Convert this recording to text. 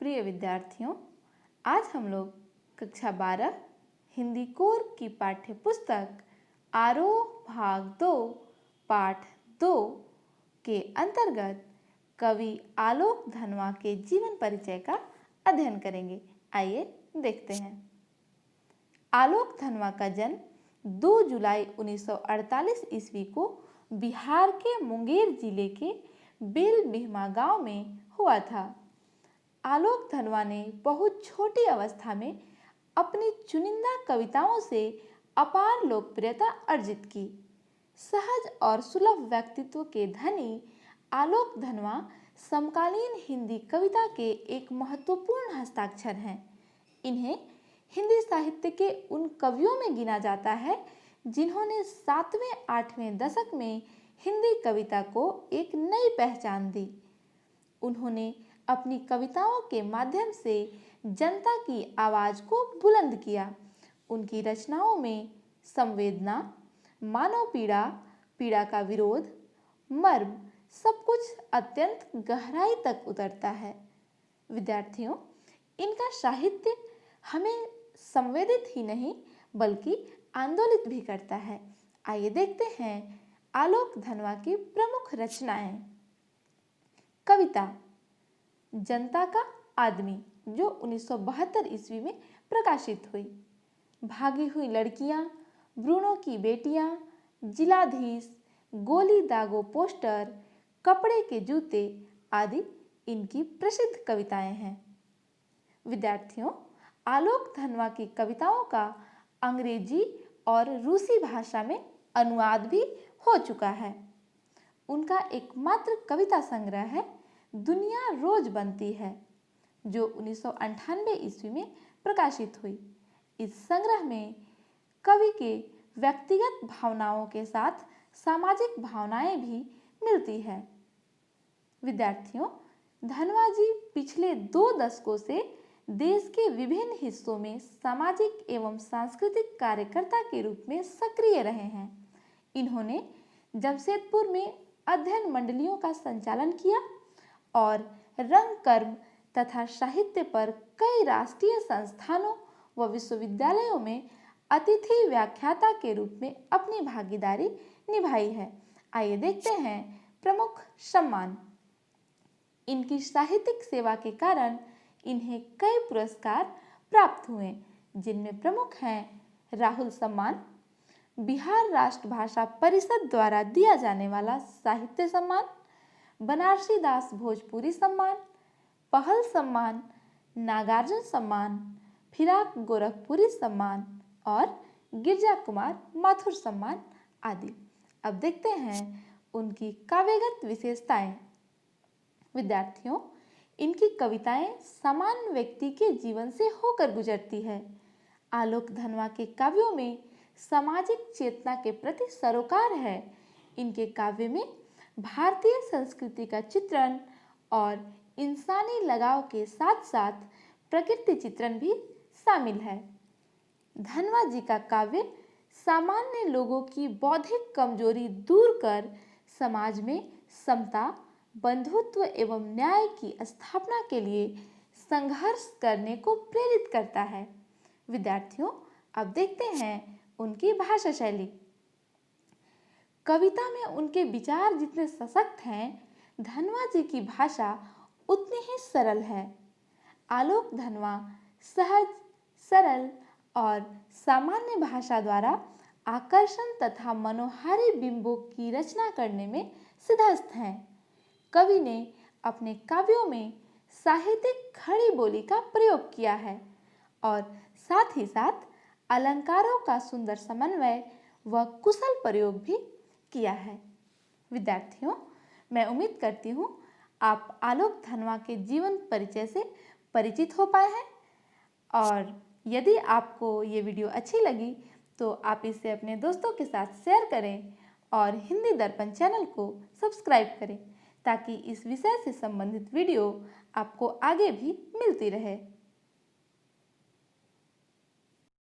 प्रिय विद्यार्थियों, आज हम लोग कक्षा 12 हिंदी कोर की पाठ्य पुस्तक आरोह भाग 2 पाठ 2 के अंतर्गत कवि आलोक धनवा के जीवन परिचय का अध्ययन करेंगे। आइए देखते हैं। आलोक धनवा का जन्म 2 जुलाई 1948 ईस्वी को बिहार के मुंगेर जिले के बेलबिहमा गांव में हुआ था। आलोक धनवा ने बहुत छोटी अवस्था में अपनी चुनिंदा कविताओं से अपार लोकप्रियता अर्जित की। सहज और सुलभ व्यक्तित्व के धनी आलोक धनवा समकालीन हिंदी कविता के एक महत्वपूर्ण हस्ताक्षर हैं। इन्हें हिंदी साहित्य के उन कवियों में गिना जाता है जिन्होंने 7वें-8वें दशक में हिंदी कविता को एक नई पहचान दी। उन्होंने अपनी कविताओं के माध्यम से जनता की आवाज को बुलंद किया। उनकी रचनाओं में संवेदना, मानव पीड़ा, पीड़ा का विरोध, मर्म सब कुछ अत्यंत गहराई तक उतरता है। विद्यार्थियों, इनका साहित्य हमें संवेदित ही नहीं बल्कि आंदोलित भी करता है। आइए देखते हैं आलोक धनवा की प्रमुख रचनाएं। कविता जनता का आदमी, जो 1972 ईस्वी में प्रकाशित हुई। भागी हुई लड़कियां, ब्रूनो की बेटियां, जिलाधीश, गोली दागो पोस्टर, कपड़े के जूते आदि इनकी प्रसिद्ध कविताएं हैं। विद्यार्थियों, आलोक धनवा की कविताओं का अंग्रेजी और रूसी भाषा में अनुवाद भी हो चुका है। उनका एकमात्र कविता संग्रह है दुनिया रोज बनती है, जो 1998 ईस्वी में प्रकाशित हुई। इस संग्रह में कवि के व्यक्तिगत भावनाओं के साथ सामाजिक भावनाएं भी मिलती है। विद्यार्थियों, धनवा जी पिछले 2 दशकों से देश के विभिन्न हिस्सों में सामाजिक एवं सांस्कृतिक कार्यकर्ता के रूप में सक्रिय रहे हैं। इन्होंने जमशेदपुर में अध्ययन मंडलियों का संचालन किया और रंग कर्म तथा साहित्य पर कई राष्ट्रीय संस्थानों व विश्वविद्यालयों में अतिथि व्याख्याता के रूप में अपनी भागीदारी निभाई है। आइए देखते हैं प्रमुख सम्मान। इनकी साहित्यिक सेवा के कारण इन्हें कई पुरस्कार प्राप्त हुए, जिनमें प्रमुख हैं राहुल सम्मान, बिहार राष्ट्रभाषा परिषद द्वारा दिया जाने वाला साहित्य सम्मान, बनारसी दास भोजपुरी सम्मान, पहल सम्मान, नागार्जुन सम्मान, फिराक गोरखपुरी सम्मान और गिरजा कुमार माथुर सम्मान आदि। अब देखते हैं उनकी काव्यगत विशेषताएं। विद्यार्थियों, इनकी कविताएं सामान्य व्यक्ति के जीवन से होकर गुजरती है। आलोक धनवा के काव्यों में सामाजिक चेतना के प्रति सरोकार है। इनके काव्य में भारतीय संस्कृति का चित्रण और इंसानी लगाव के साथ साथ प्रकृति चित्रण भी शामिल है। धनवा जी का काव्य सामान्य लोगों की बौद्धिक कमजोरी दूर कर समाज में समता, बंधुत्व एवं न्याय की स्थापना के लिए संघर्ष करने को प्रेरित करता है। विद्यार्थियों, अब देखते हैं उनकी भाषा शैली। कविता में उनके विचार जितने सशक्त हैं, धनवा जी की भाषा उतनी ही सरल है। आलोक धनवा सहज, सरल और सामान्य भाषा द्वारा आकर्षण तथा मनोहारी बिंबों की रचना करने में सिद्धहस्त हैं। कवि ने अपने काव्यों में साहित्यिक खड़ी बोली का प्रयोग किया है और साथ ही साथ अलंकारों का सुंदर समन्वय व कुशल प्रयोग भी किया है। विद्यार्थियों, मैं उम्मीद करती हूँ आप आलोक धनवा के जीवन परिचय से परिचित हो पाए हैं और यदि आपको ये वीडियो अच्छी लगी तो आप इसे अपने दोस्तों के साथ शेयर करें और हिंदी दर्पण चैनल को सब्सक्राइब करें ताकि इस विषय से संबंधित वीडियो आपको आगे भी मिलती रहे।